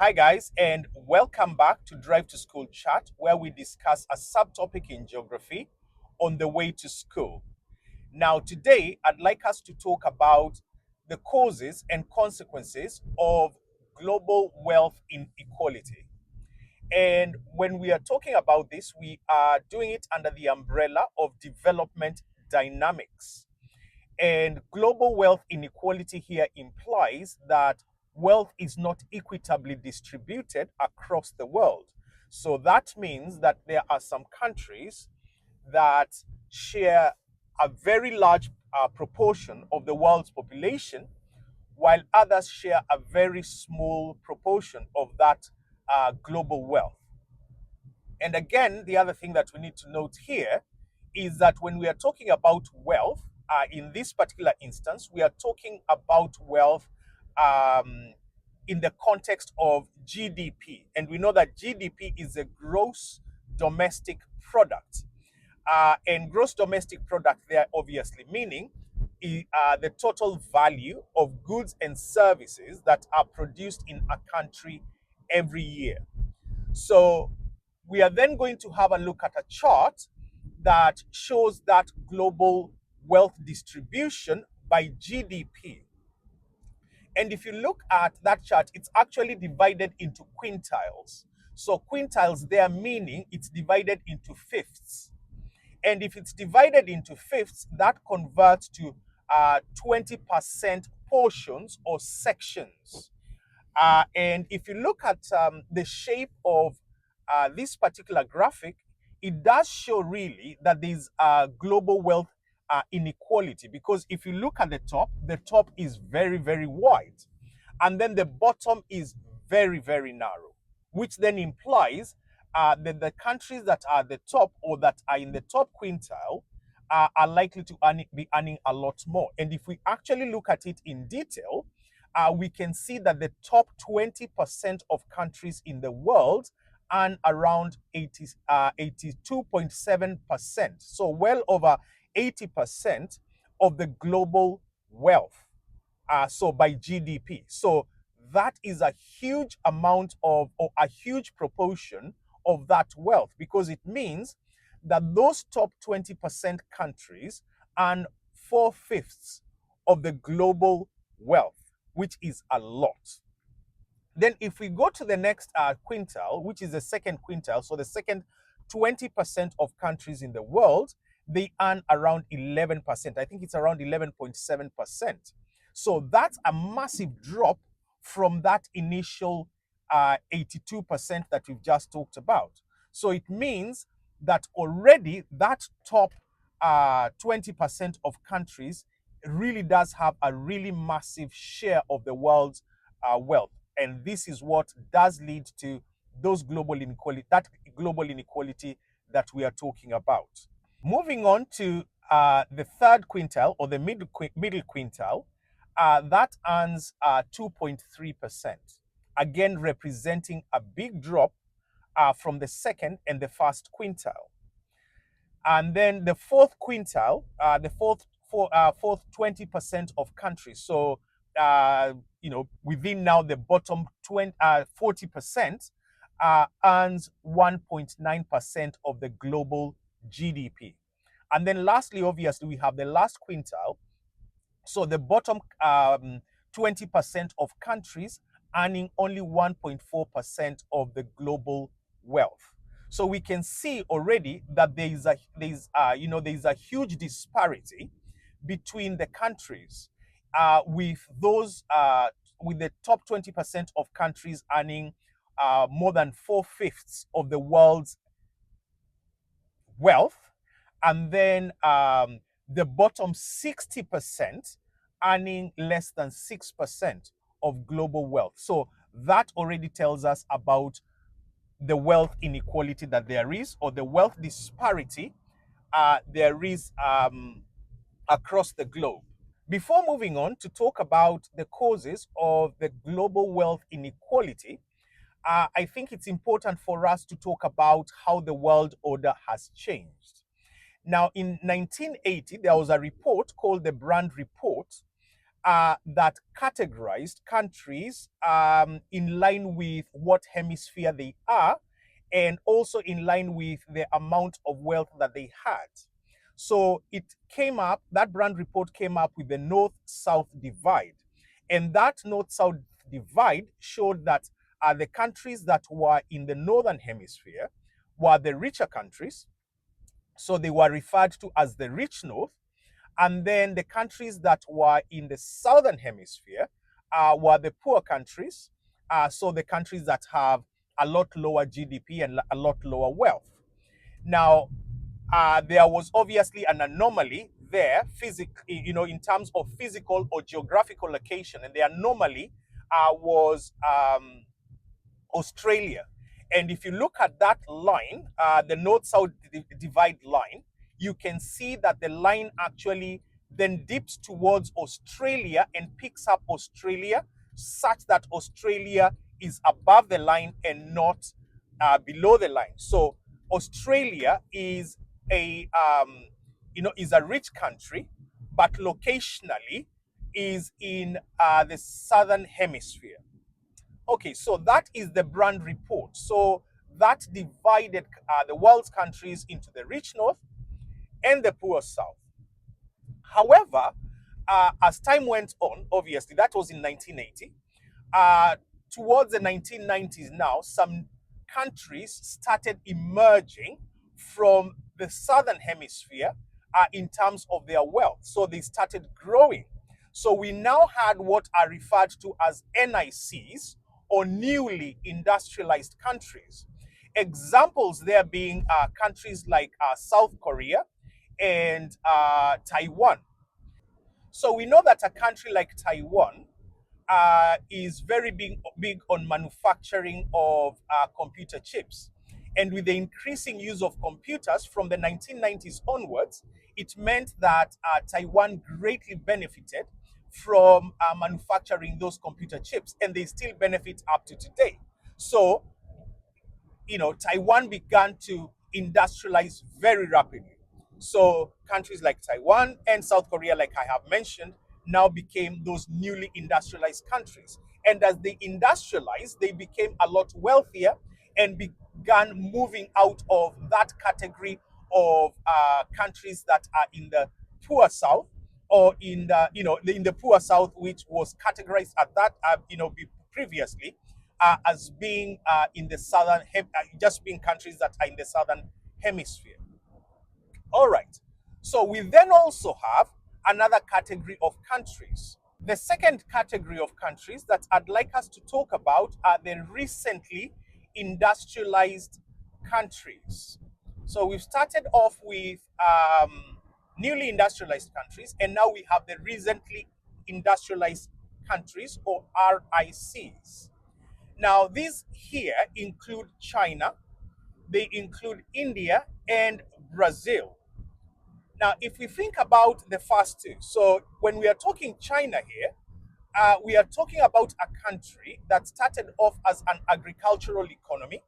Hi, guys, and welcome back to Drive to School Chat, where we discuss a subtopic in geography on the way to school. Now, today, I'd like us to talk about the causes and consequences of global wealth inequality. And when we are talking about this, we are doing it under the umbrella of development dynamics. And global wealth inequality here implies that wealth is not equitably distributed across the world. So that means that there are some countries that share a very large proportion of the world's population, while others share a very small proportion of that global wealth. And again, the other thing that we need to note here is that when we are talking about wealth, in this particular instance, we are talking about wealth in the context of GDP. And we know that GDP is a gross domestic product. And gross domestic product there obviously meaning the total value of goods and services that are produced in a country every year. So we are then going to have a look at a chart that shows that global wealth distribution by GDP. And if you look at that chart, it's actually divided into quintiles. So quintiles there meaning it's divided into fifths. And if it's divided into fifths, that converts to 20% portions or sections. And if you look at the shape of this particular graphic, it does show really that there's global wealth inequality, because if you look at the top is very, very wide. And then the bottom is very, very narrow, which then implies that the countries that are at the top or that are in the top quintile are likely to be earning a lot more. And if we actually look at it in detail, we can see that the top 20% of countries in the world earn around 82.7%. So well over 80% of the global wealth. So by GDP. So that is a huge amount of, or a huge proportion of that wealth, because it means that those top 20% countries earn 4/5 of the global wealth, which is a lot. Then if we go to the next quintile, which is the second quintile, so the second 20% of countries in the world, they earn around 11%. I think it's around 11.7%. So that's a massive drop from that initial 82% that we've just talked about. So it means that already that top 20% of countries really does have a really massive share of the world's wealth. And this is what does lead to those global inequality, that global inequality that we are talking about. Moving on to the third quintile, or the middle quintile, that earns 2.3%, again representing a big drop from the second and the first quintile. And then the fourth quintile, the fourth 20% of countries. So within now the bottom 40% earns 1.9% of the global GDP. And then lastly, obviously, we have the last quintile. So the bottom 20% of countries earning only 1.4% of the global wealth. So we can see already that there is a huge disparity between the countries, with the top 20% of countries earning more than 4/5 of the world's wealth, and then the bottom 60% earning less than 6% of global wealth. So that already tells us about the wealth inequality that there is, or the wealth disparity there is across the globe. Before moving on to talk about the causes of the global wealth inequality, I think it's important for us to talk about how the world order has changed. Now, in 1980, there was a report called the Brandt report, that categorized countries in line with what hemisphere they are, and also in line with the amount of wealth that they had. So it came up, that Brandt report came up with the North-South divide. And that North-South divide showed that the countries that were in the Northern Hemisphere were the richer countries. So they were referred to as the rich North. And then the countries that were in the Southern Hemisphere were the poor countries. So the countries that have a lot lower GDP and a lot lower wealth. Now, there was obviously an anomaly there, physically, in terms of physical or geographical location, and the anomaly was Australia. And if you look at that line, the North-South divide line, you can see that the line actually then dips towards Australia and picks up Australia, such that Australia is above the line and not below the line. So Australia is is a rich country, but locationally is in the southern hemisphere. Okay, so that is the Brandt report. So that divided the world's countries into the rich north and the poor south. However, as time went on, obviously, that was in 1980. Uh, Towards the 1990s now, some countries started emerging from the southern hemisphere in terms of their wealth. So they started growing. So we now had what are referred to as NICs, or newly industrialized countries. Examples there being countries like South Korea and Taiwan. So we know that a country like Taiwan is very big on manufacturing of computer chips. And with the increasing use of computers from the 1990s onwards, it meant that Taiwan greatly benefited from manufacturing those computer chips, and they still benefit up to today. So Taiwan began to industrialize very rapidly. So countries like Taiwan and South Korea, like I have mentioned, now became those newly industrialized countries. And as they industrialized, they became a lot wealthier and began moving out of that category of countries that are in the poor south, or in the poor south, which was categorized at that previously as being in the just being countries that are in the southern hemisphere. All right. So we then also have another category of countries. The second category of countries that I'd like us to talk about are the recently industrialized countries. So we've started off with newly industrialized countries, and now we have the recently industrialized countries, or RICs. Now, these here include China, they include India and Brazil. Now, if we think about the first two, so when we are talking China here, we are talking about a country that started off as an agricultural economy,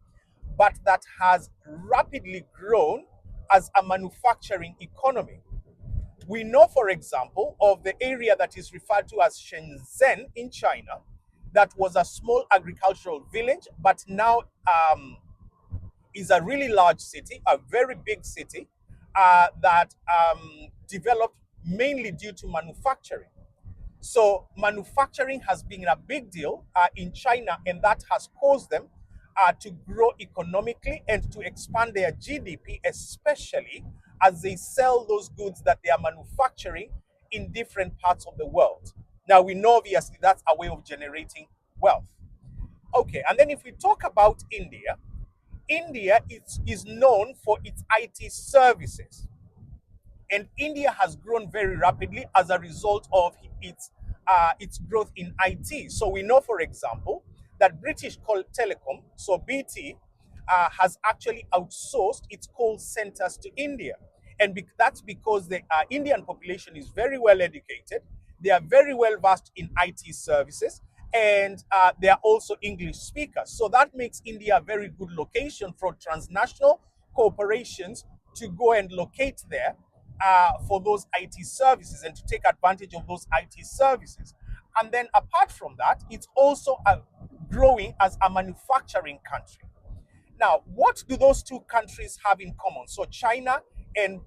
but that has rapidly grown as a manufacturing economy. We know, for example, of the area that is referred to as Shenzhen in China, that was a small agricultural village, but now is a really large city, a very big city that developed mainly due to manufacturing. So manufacturing has been a big deal in China, and that has caused them to grow economically and to expand their GDP, especially as they sell those goods that they are manufacturing in different parts of the world. Now, we know obviously that's a way of generating wealth. Okay, and then if we talk about India, India is known for its IT services. And India has grown very rapidly as a result of its growth in IT. So we know, for example, that British Telecom, so BT, has actually outsourced its call centers to India. And that's because the Indian population is very well educated. They are very well versed in IT services, and they are also English speakers. So that makes India a very good location for transnational corporations to go and locate there for those IT services and to take advantage of those IT services. And then apart from that, it's also growing as a manufacturing country. Now, what do those two countries have in common? So China and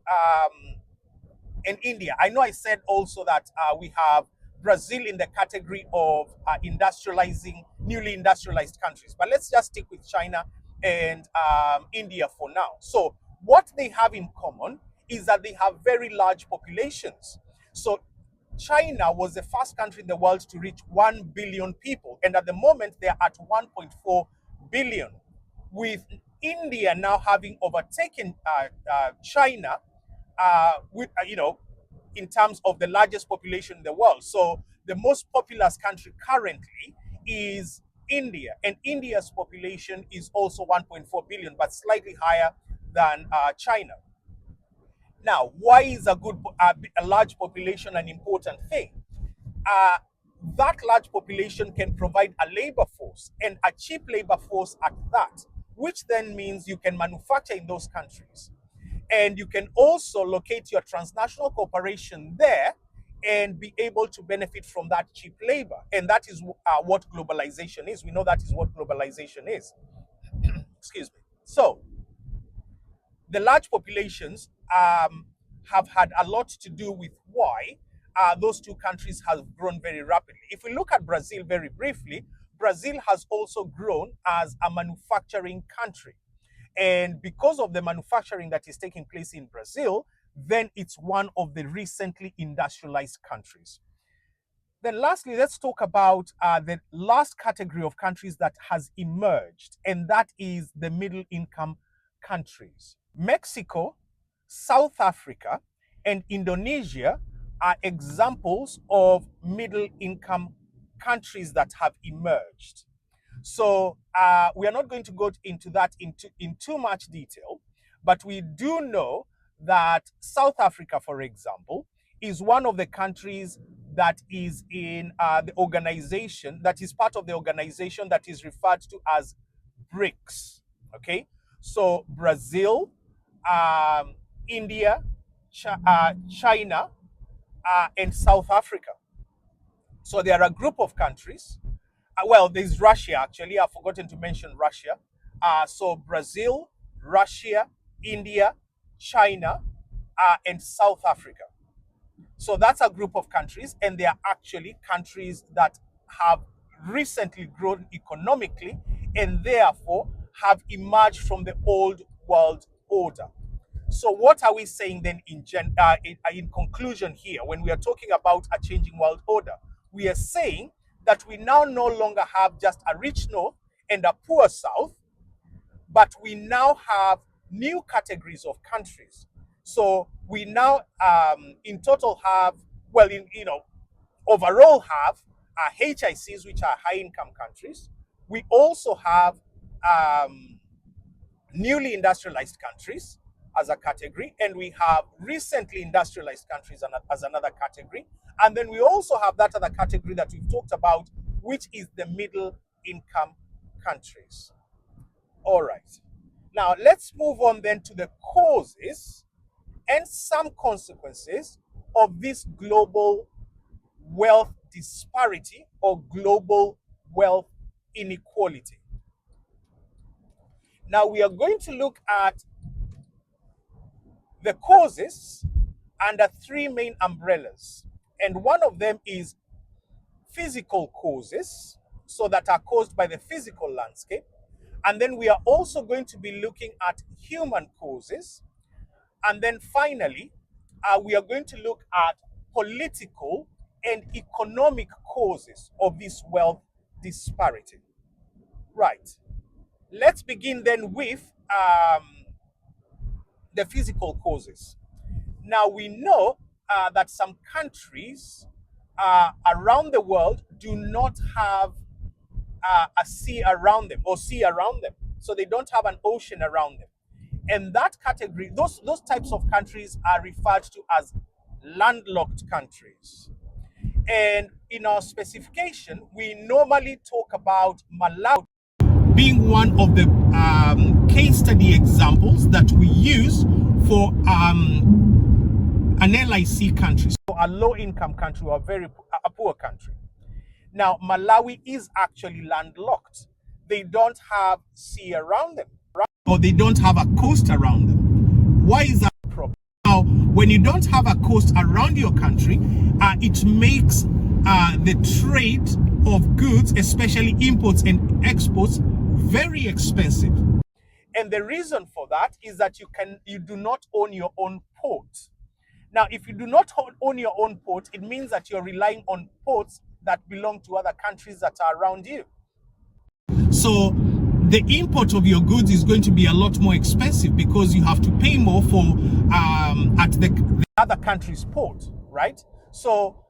India. I know I said also that we have Brazil in the category of newly industrialized countries, but let's just stick with China and India for now. So what they have in common is that they have very large populations. So China was the first country in the world to reach 1 billion people, and at the moment they're at 1.4 billion, with India now having overtaken China in terms of the largest population in the world. So the most populous country currently is India, and India's population is also 1.4 billion, but slightly higher than China. Now, why is a large population an important thing? That large population can provide a labor force, and a cheap labor force at that, which then means you can manufacture in those countries. And you can also locate your transnational corporation there and be able to benefit from that cheap labor. And that is what globalization is. We know that is what globalization is. Excuse me. So the large populations have had a lot to do with why those two countries have grown very rapidly. If we look at Brazil very briefly, Brazil has also grown as a manufacturing country. And because of the manufacturing that is taking place in Brazil, then it's one of the recently industrialized countries. Then lastly, let's talk about the last category of countries that has emerged, and that is the middle income countries. Mexico, South Africa, and Indonesia are examples of middle income countries that have emerged. So we are not going to go into that in too much detail, but we do know that South Africa, for example, is one of the countries that is in the organization, that is part of the organization that is referred to as BRICS. Okay, so Brazil, India, China, and South Africa. So there are a group of countries. Well, there's Russia, actually. I've forgotten to mention Russia. So Brazil, Russia, India, China, and South Africa. So that's a group of countries, and they are actually countries that have recently grown economically and therefore have emerged from the old world order. So what are we saying then in conclusion here when we are talking about a changing world order? We are saying that we now no longer have just a rich north and a poor south, but we now have new categories of countries. So we now in total have, overall have HICs, which are high income countries. We also have newly industrialized countries as a category, and we have recently industrialized countries as another category. And then we also have that other category that we've talked about, which is the middle income countries. All right. Now let's move on then to the causes and some consequences of this global wealth disparity or global wealth inequality. Now we are going to look at the causes under three main umbrellas. And one of them is physical causes, so that are caused by the physical landscape. And then we are also going to be looking at human causes. And then finally, we are going to look at political and economic causes of this wealth disparity. Right. Let's begin then with the physical causes. Now we know that some countries around the world do not have a sea around them or sea around them. So they don't have an ocean around them. And that category, those types of countries are referred to as landlocked countries. And in our specification, we normally talk about Malawi being one of the case study examples that we use for an LIC country, so a low-income country or a poor country. Now, Malawi is actually landlocked. They don't have sea around them, right? Or they don't have a coast around them. Why is that a problem? Now, when you don't have a coast around your country, it makes the trade of goods, especially imports and exports, very expensive. And the reason for that is that you do not own your own port. Now, if you do not own your own port, it means that you're relying on ports that belong to other countries that are around you. So the import of your goods is going to be a lot more expensive because you have to pay more for at the other country's port, right? So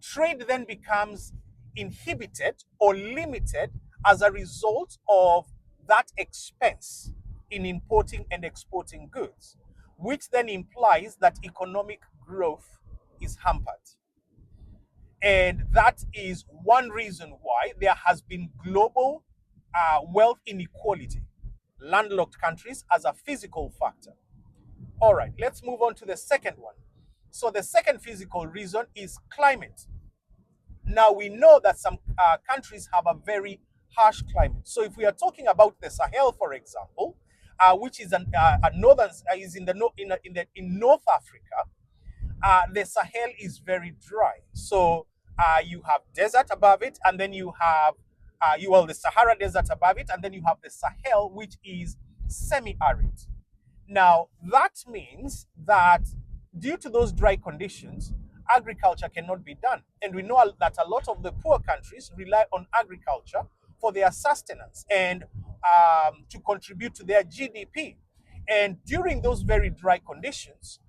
trade then becomes inhibited or limited as a result of that expense in importing and exporting goods, which then implies that economic growth is hampered. And that is one reason why there has been global wealth inequality, landlocked countries as a physical factor. All right, let's move on to the second one. So the second physical reason is climate. Now we know that some countries have a very harsh climate. So if we are talking about the Sahel, for example, which is a northern is in North Africa, the Sahel is very dry. So you have desert above it, and then you have the Sahara Desert above it, and then you have the Sahel, which is semi-arid. Now that means that due to those dry conditions, agriculture cannot be done. And we know that a lot of the poor countries rely on agriculture for their sustenance and to contribute to their GDP. And during those very dry conditions,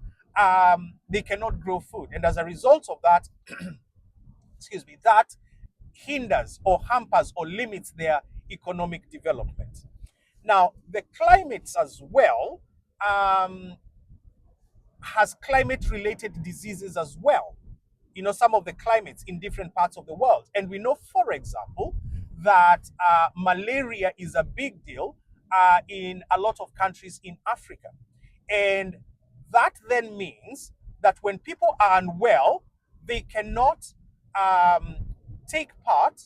they cannot grow food. And as a result of that, that hinders or hampers or limits their economic development. Now, the climates as well has climate-related diseases as well. You know, some of the climates in different parts of the world. And we know, for example, that malaria is a big deal in a lot of countries in Africa. And that then means that when people are unwell, they cannot take part,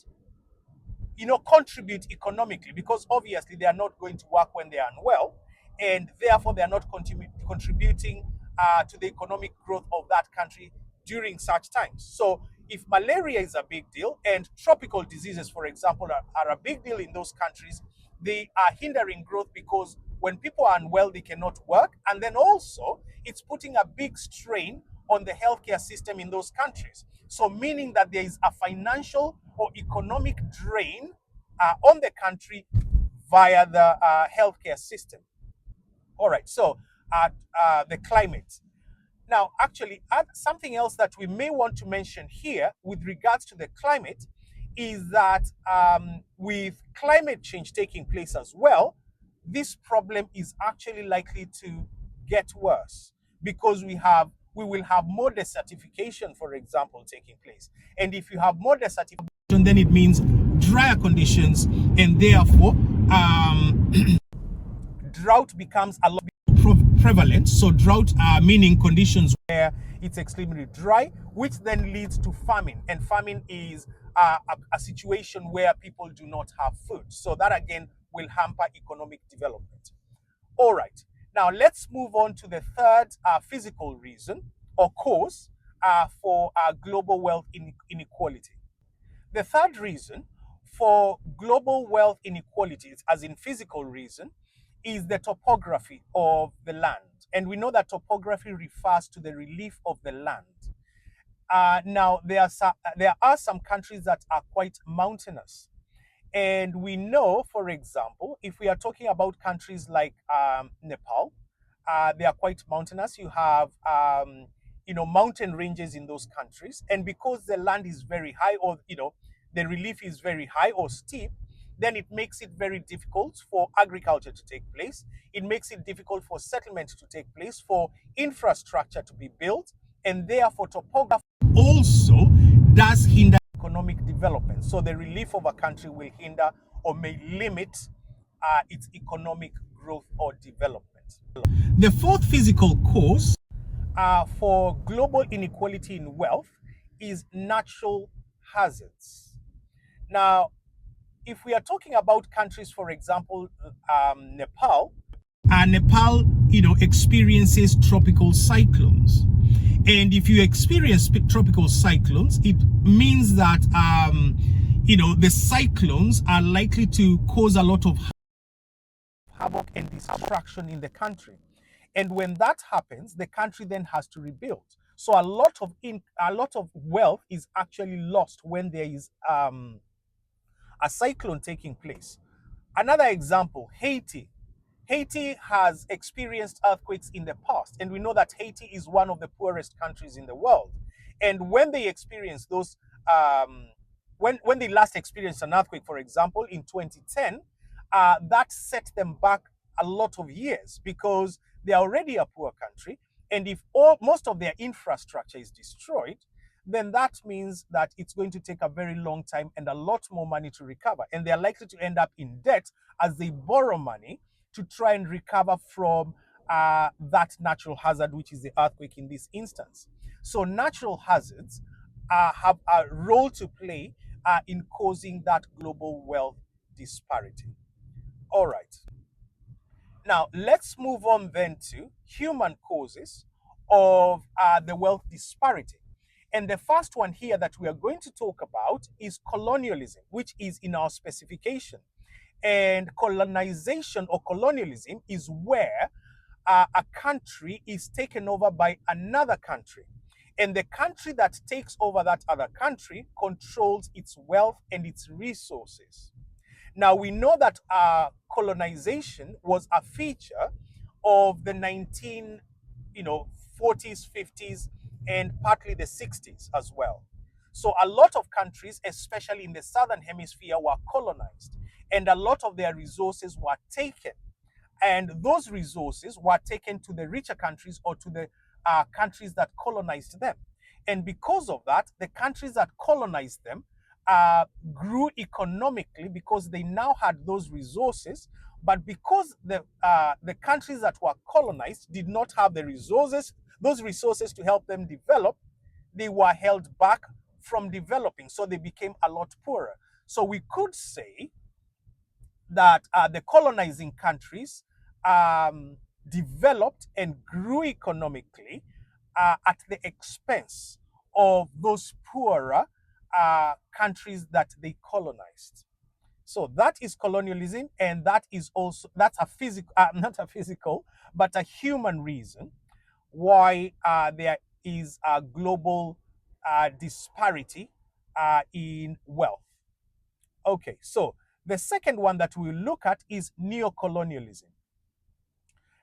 contribute economically, because obviously they are not going to work when they are unwell, and therefore they are not contributing to the economic growth of that country during such times. So if malaria is a big deal and tropical diseases, for example, are a big deal in those countries, they are hindering growth because when people are unwell, they cannot work. And then also it's putting a big strain on the healthcare system in those countries. So meaning that there is a financial or economic drain on the country via the healthcare system. All right, so the climate. Now, actually, something else that we may want to mention here with regards to the climate is that with climate change taking place as well, this problem is actually likely to get worse because we will have more desertification, for example, taking place. And if you have more desertification, then it means drier conditions, and therefore drought becomes a lot prevalent. So drought meaning conditions where it's extremely dry, which then leads to famine. And famine is a situation where people do not have food. So that again will hamper economic development. All right. Now let's move on to the third physical reason or cause for global wealth inequality. The third reason for global wealth inequalities, as in physical reason, is the topography of the land. And we know that topography refers to the relief of the land. Now, there are some countries that are quite mountainous. And we know, for example, if we are talking about countries like Nepal, they are quite mountainous. You have, mountain ranges in those countries. And because the land is very high or, the relief is very high or steep, then it makes it very difficult for agriculture to take place. It makes it difficult for settlement to take place, for infrastructure to be built, and therefore topography also does hinder economic development. So the relief of a country will hinder or may limit its economic growth or development. The fourth physical cause for global inequality in wealth is natural hazards. Now, if we are talking about countries, for example, Nepal, Nepal, experiences tropical cyclones. And if you experience tropical cyclones, it means that, the cyclones are likely to cause a lot of havoc and destruction in the country. And when that happens, the country then has to rebuild. So a lot of wealth is actually lost when there is a cyclone taking place. Another example, Haiti. Haiti has experienced earthquakes in the past, and we know that Haiti is one of the poorest countries in the world. And when they experience those, when they last experienced an earthquake, for example, in 2010, that set them back a lot of years because they are already a poor country. And if most of their infrastructure is destroyed, then that means that it's going to take a very long time and a lot more money to recover. And they're likely to end up in debt as they borrow money to try and recover from that natural hazard, which is the earthquake in this instance. So natural hazards have a role to play in causing that global wealth disparity. All right. Now, let's move on then to human causes of the wealth disparity. And the first one here that we are going to talk about is colonialism, which is in our specification. And colonization or colonialism is where a country is taken over by another country. And the country that takes over that other country controls its wealth and its resources. Now, we know that colonization was a feature of the 40s, 50s, and partly the 60s as well. So a lot of countries, especially in the southern hemisphere, were colonized, and a lot of their resources were taken. And those resources were taken to the richer countries or to the countries that colonized them. And because of that, the countries that colonized them grew economically because they now had those resources. But because the countries that were colonized did not have those resources to help them develop, they were held back from developing. So they became a lot poorer. So we could say that the colonizing countries developed and grew economically at the expense of those poorer countries that they colonized. So that is colonialism, and that's a physical, not a physical, but a human reason why there is a global disparity in wealth. Okay, so the second one that we'll look at is neo-colonialism.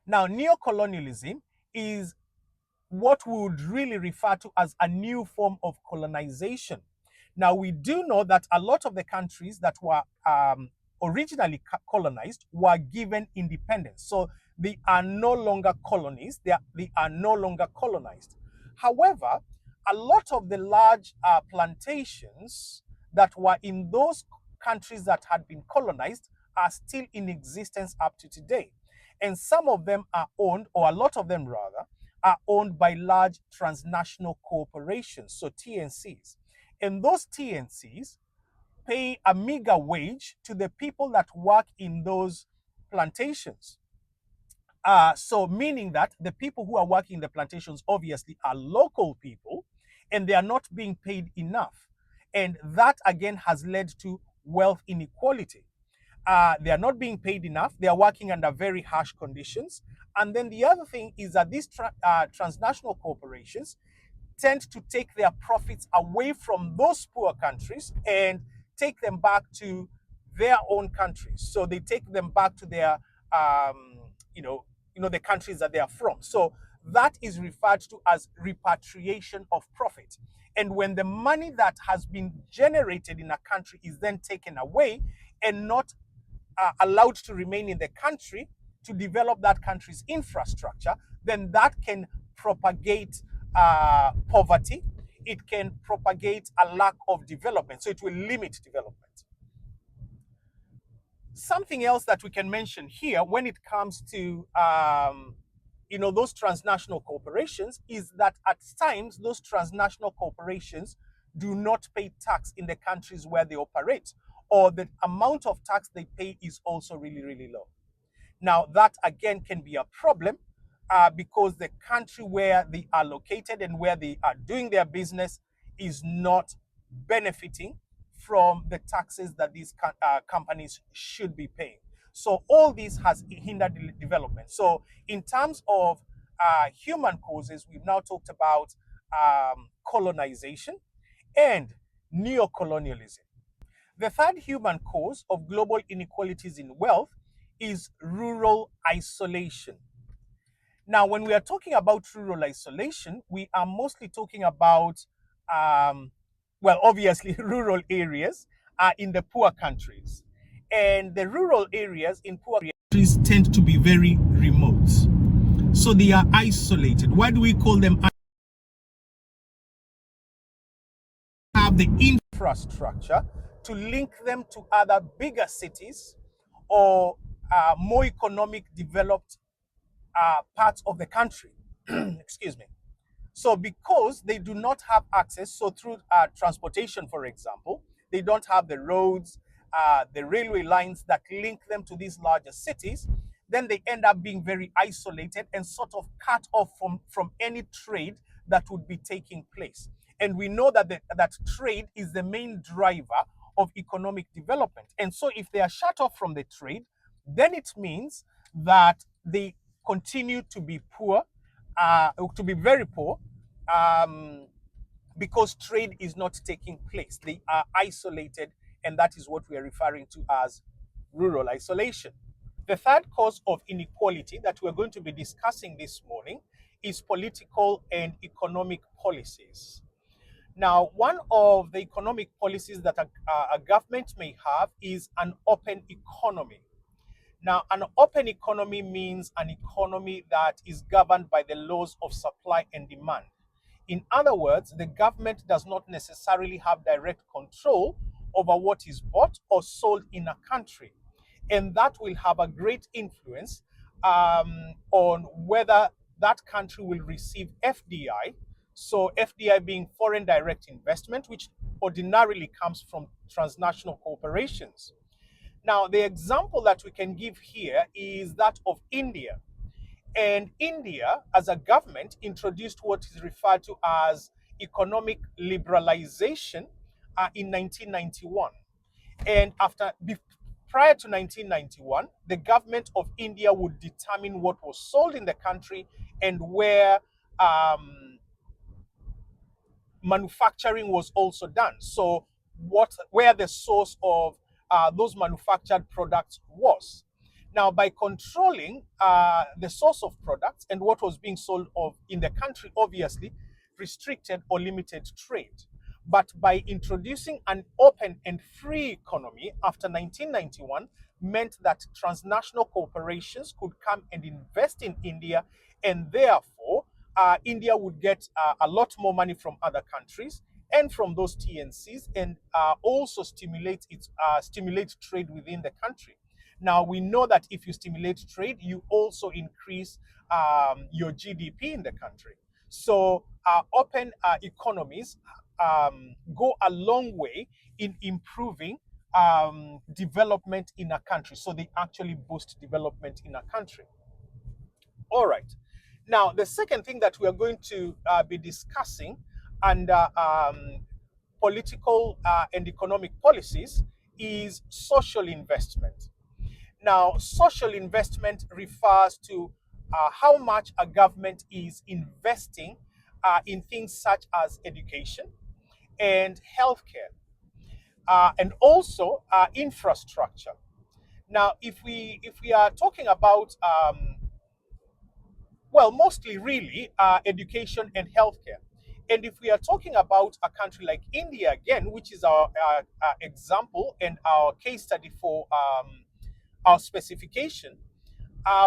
Now, neo-colonialism is what we would really refer to as a new form of colonization. Now, we do know that a lot of the countries that were originally colonized were given independence. So they are no longer colonies, they are no longer colonized. However, a lot of the large plantations that were in those countries that had been colonized are still in existence up to today. And some of them are owned, or a lot of them rather, are owned by large transnational corporations, so TNCs. And those TNCs pay a meager wage to the people that work in those plantations. So meaning that the people who are working in the plantations obviously are local people, and they are not being paid enough. And that again has led to wealth inequality. They are not being paid enough. They are working under very harsh conditions. And then the other thing is that these transnational corporations tend to take their profits away from those poor countries and take them back to their own countries. So they take them back to their, the countries that they are from. So that is referred to as repatriation of profit. And when the money that has been generated in a country is then taken away and not allowed to remain in the country to develop that country's infrastructure, then that can propagate poverty. It can propagate a lack of development. So it will limit development. Something else that we can mention here when it comes to those transnational corporations is that at times those transnational corporations do not pay tax in the countries where they operate, or the amount of tax they pay is also really, really low. Now, that again can be a problem because the country where they are located and where they are doing their business is not benefiting from the taxes that these companies should be paying. So all this has hindered development. So in terms of human causes, we've now talked about colonization and neo-colonialism. The third human cause of global inequalities in wealth is rural isolation. Now, when we are talking about rural isolation, we are mostly talking about, obviously, rural areas in the poor countries. And the rural areas in poor countries tend to be very remote. So they are isolated. Why do we call them? Have the infrastructure to link them to other bigger cities or more economic developed parts of the country. Excuse me. So because they do not have access, so through transportation, for example, they don't have the roads, the railway lines that link them to these larger cities, then they end up being very isolated and sort of cut off from any trade that would be taking place. And we know that that trade is the main driver of economic development. And so if they are shut off from the trade, then it means that they continue to be poor, to be very poor, because trade is not taking place. They are isolated, and that is what we are referring to as rural isolation. The third cause of inequality that we're going to be discussing this morning is political and economic policies. Now, one of the economic policies that a government may have is an open economy. Now, an open economy means an economy that is governed by the laws of supply and demand. In other words, the government does not necessarily have direct control over what is bought or sold in a country. And that will have a great influence on whether that country will receive FDI. So FDI being foreign direct investment, which ordinarily comes from transnational corporations. Now, the example that we can give here is that of India. And India, as a government, introduced what is referred to as economic liberalization in 1991. And prior to 1991, the government of India would determine what was sold in the country and where manufacturing was also done. So where the source of those manufactured products was. Now, by controlling the source of products and what was being sold in the country, obviously restricted or limited trade. But by introducing an open and free economy after 1991 meant that transnational corporations could come and invest in India, and therefore India would get a lot more money from other countries and from those TNCs, and also stimulate trade within the country. Now, we know that if you stimulate trade, you also increase your GDP in the country. So open economies go a long way in improving development in a country. So they actually boost development in a country. All right. Now, the second thing that we are going to be discussing under political and economic policies is social investment. Now, social investment refers to how much a government is investing in things such as education and healthcare, and also infrastructure. Now, if we are talking about mostly really education and healthcare. And if we are talking about a country like India, again, which is our example and our case study for our specification,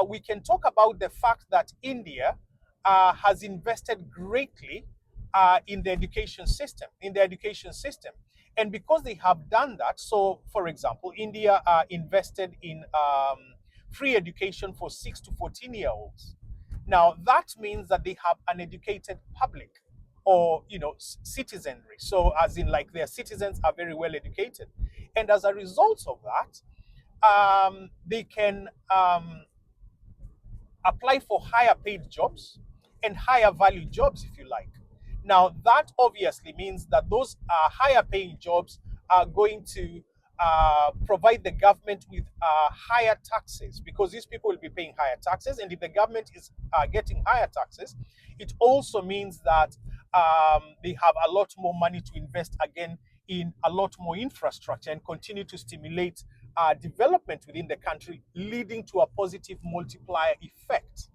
we can talk about the fact that India has invested greatly in the education system. And because they have done that, so for example, India invested in free education for 6 to 14-year-olds. Now, that means that they have an educated public or, citizenry. So as in like their citizens are very well educated. And as a result of that, they can apply for higher paid jobs and higher value jobs, if you like. Now, that obviously means that those higher paying jobs are going to provide the government with higher taxes, because these people will be paying higher taxes. And if the government is getting higher taxes, it also means that they have a lot more money to invest again in a lot more infrastructure and continue to stimulate development within the country, leading to a positive multiplier effect.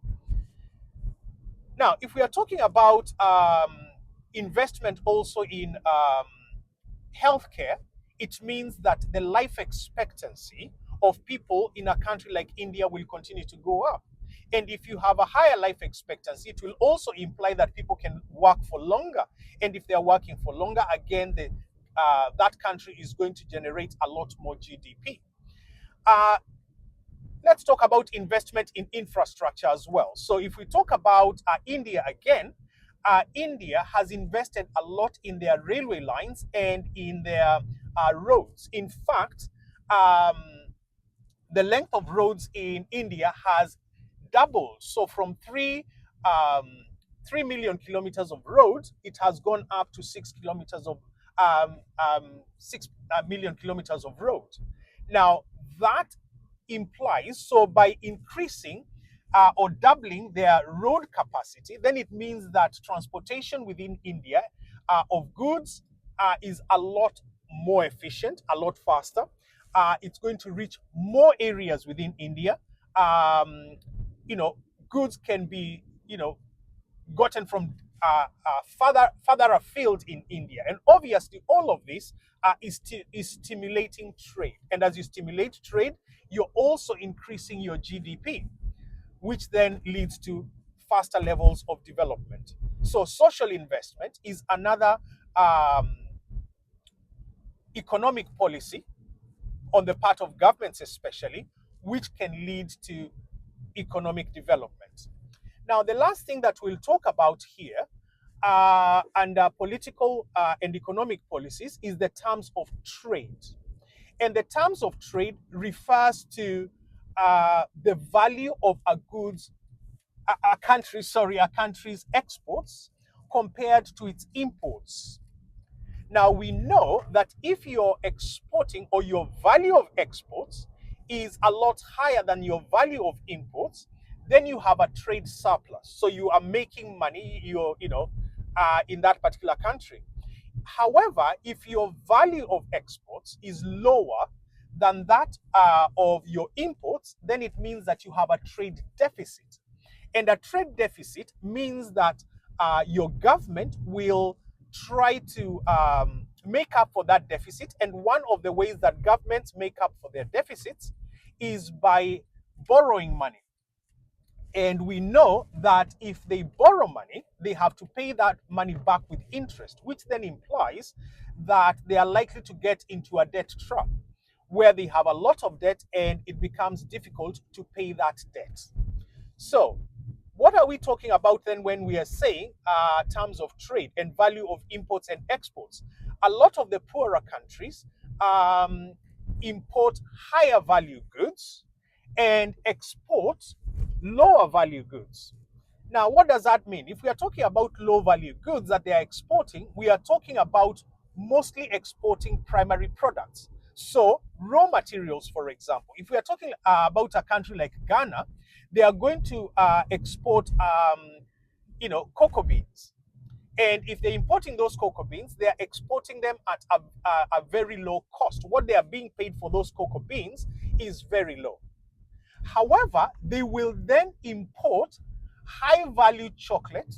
Now, if we are talking about investment also in healthcare, it means that the life expectancy of people in a country like India will continue to go up. And if you have a higher life expectancy, it will also imply that people can work for longer. And if they are working for longer, again, that country is going to generate a lot more GDP. Let's talk about investment in infrastructure as well. So if we talk about India again, India has invested a lot in their railway lines and in their roads. In fact, the length of roads in India has doubled. So from 3 million kilometers of road, it has gone up to 6 million kilometers of road. Now, that implies, so by increasing or doubling their road capacity, then it means that transportation within India of goods is a lot more efficient, a lot faster. It's going to reach more areas within India. You know, goods can be, gotten from further afield in India. And obviously, all of this is stimulating trade. And as you stimulate trade, you're also increasing your GDP, which then leads to faster levels of development. So social investment is another economic policy on the part of governments especially, which can lead to economic development. Now, the last thing that we'll talk about here under political and economic policies is the terms of trade. And the terms of trade refers to the value of a country's exports compared to its imports. Now, we know that if you're exporting or your value of exports is a lot higher than your value of imports, then you have a trade surplus. So you are making money, in that particular country. However, if your value of exports is lower than that of your imports, then it means that you have a trade deficit. And a trade deficit means that your government will try to make up for that deficit. And one of the ways that governments make up for their deficits is by borrowing money. And we know that if they borrow money, they have to pay that money back with interest, which then implies that they are likely to get into a debt trap where they have a lot of debt and it becomes difficult to pay that debt. So, what are we talking about then when we are saying terms of trade and value of imports and exports? A lot of the poorer countries import higher value goods and export lower value goods. Now, what does that mean? If we are talking about low value goods that they are exporting, we are talking about mostly exporting primary products. So, raw materials, for example, if we are talking about a country like Ghana, they are going to export, cocoa beans. And if they're importing those cocoa beans, they are exporting them at a very low cost. What they are being paid for those cocoa beans is very low. However, they will then import high-value chocolate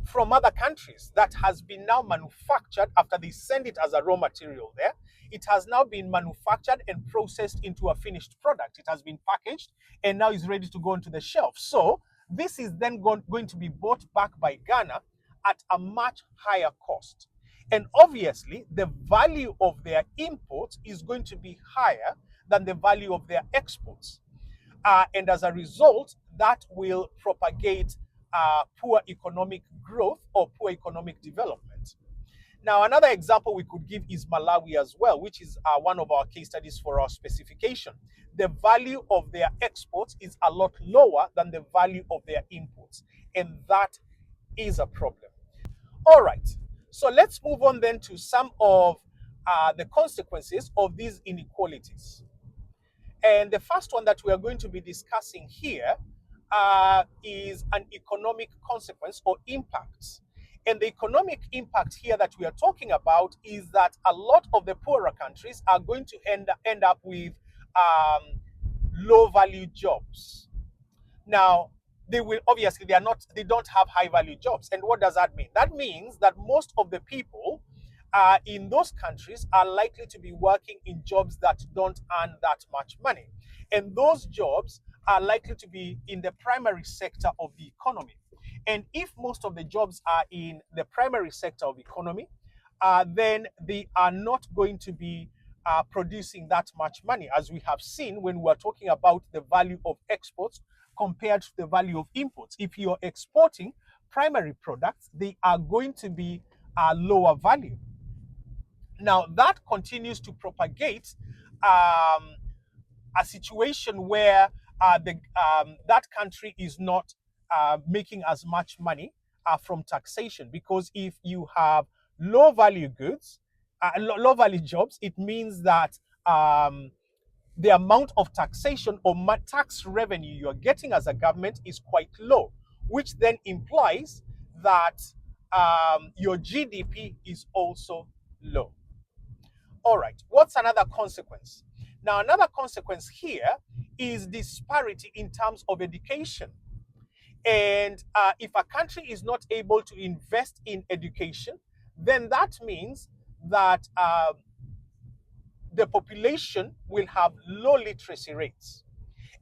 from other countries that has been now manufactured after they send it as a raw material there. It has now been manufactured and processed into a finished product. It has been packaged and now is ready to go onto the shelf. So this is then going to be bought back by Ghana at a much higher cost. And obviously, the value of their imports is going to be higher than the value of their exports. And as a result, that will propagate poor economic growth or poor economic development. Now, another example we could give is Malawi as well, which is one of our case studies for our specification. The value of their exports is a lot lower than the value of their imports, and that is a problem. All right, so let's move on then to some of the consequences of these inequalities. And the first one that we are going to be discussing here is an economic consequence or impact. And the economic impact here that we are talking about is that a lot of the poorer countries are going to end up with low value jobs. Now, they don't have high value jobs. And what does that mean? That means that most of the people in those countries are likely to be working in jobs that don't earn that much money. And those jobs are likely to be in the primary sector of the economy. And if most of the jobs are in the primary sector of the economy, then they are not going to be producing that much money, as we have seen when we're talking about the value of exports compared to the value of imports. If you're exporting primary products, they are going to be lower value. Now, that continues to propagate a situation where that country is not making as much money from taxation, because if you have low value goods, low value jobs, it means that the amount of taxation or tax revenue you're getting as a government is quite low, which then implies that your GDP is also low. All right, what's another consequence? Now, another consequence here is disparity in terms of education. And if a country is not able to invest in education, then that means that the population will have low literacy rates.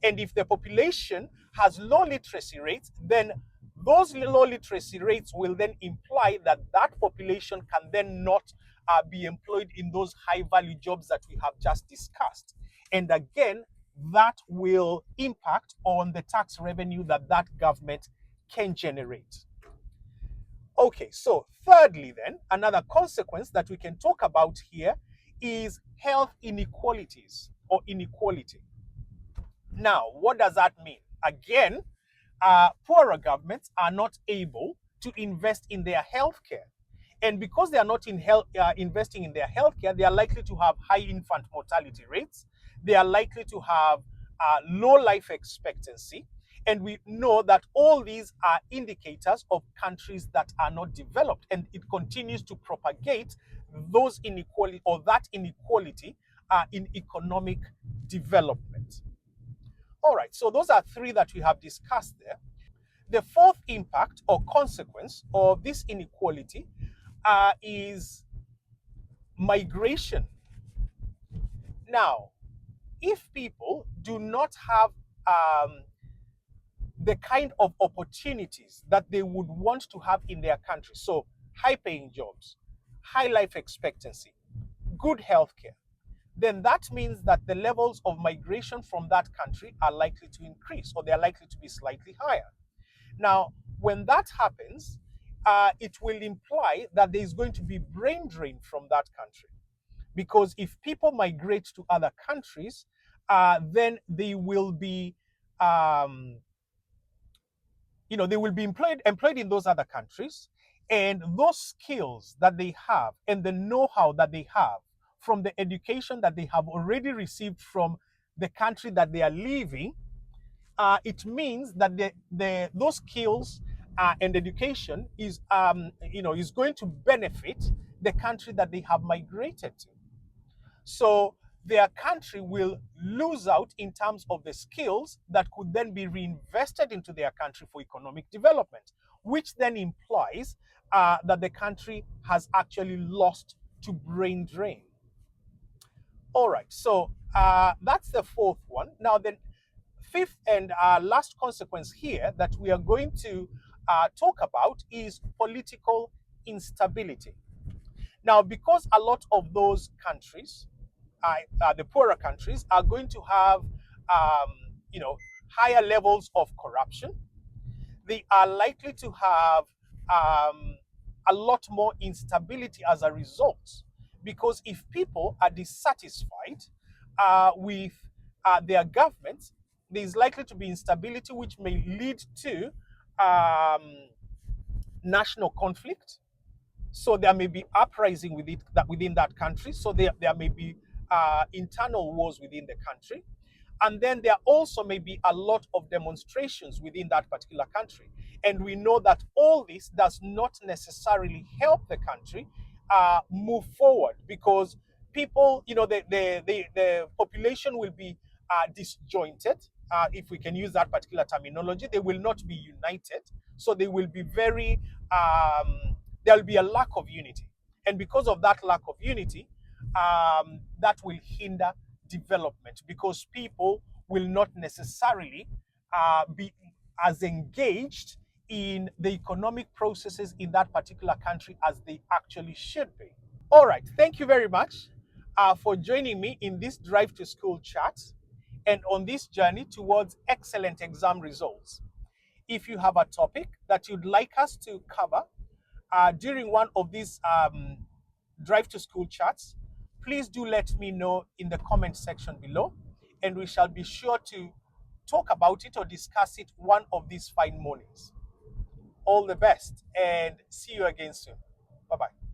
And if the population has low literacy rates, then those low literacy rates will then imply that that population can then not be employed in those high value jobs that we have just discussed. And again, that will impact on the tax revenue that that government can generate. Okay, so thirdly then, another consequence that we can talk about here is health inequalities or inequality. Now, what does that mean? Again, poorer governments are not able to invest in their healthcare. And because they are not investing in their healthcare, they are likely to have high infant mortality rates. They are likely to have low life expectancy. And we know that all these are indicators of countries that are not developed. And it continues to propagate those inequality or that inequality in economic development. All right, so those are three that we have discussed there. The fourth impact or consequence of this inequality is migration. Now, if people do not have the kind of opportunities that they would want to have in their country, so high paying jobs, high life expectancy, good healthcare, then that means that the levels of migration from that country are likely to increase, or they're likely to be slightly higher. Now, when that happens, it will imply that there is going to be brain drain from that country. Because if people migrate to other countries, then they will be, they will be employed in those other countries, and those skills that they have and the know-how that they have from the education that they have already received from the country that they are leaving, it means that those skills and education is going to benefit the country that they have migrated to. So their country will lose out in terms of the skills that could then be reinvested into their country for economic development, which then implies that the country has actually lost to brain drain. All right, so that's the fourth one. Now, the fifth and last consequence here that we are going to talk about is political instability. Now, because a lot of those countries, the poorer countries, are going to have higher levels of corruption. They are likely to have a lot more instability as a result, because if people are dissatisfied with their government, there is likely to be instability, which may lead to national conflict. So there may be uprising within that country. So there may be internal wars within the country. And then there also may be a lot of demonstrations within that particular country. And we know that all this does not necessarily help the country move forward, because people, the population will be disjointed, if we can use that particular terminology. They will not be united. So they will be there'll be a lack of unity. And because of that lack of unity, that will hinder development, because people will not necessarily be as engaged in the economic processes in that particular country as they actually should be. All right, thank you very much for joining me in this Drive to School chat and on this journey towards excellent exam results. If you have a topic that you'd like us to cover during one of these Drive to School chats, please do let me know in the comment section below, and we shall be sure to talk about it or discuss it one of these fine mornings. All the best, and see you again soon. Bye-bye.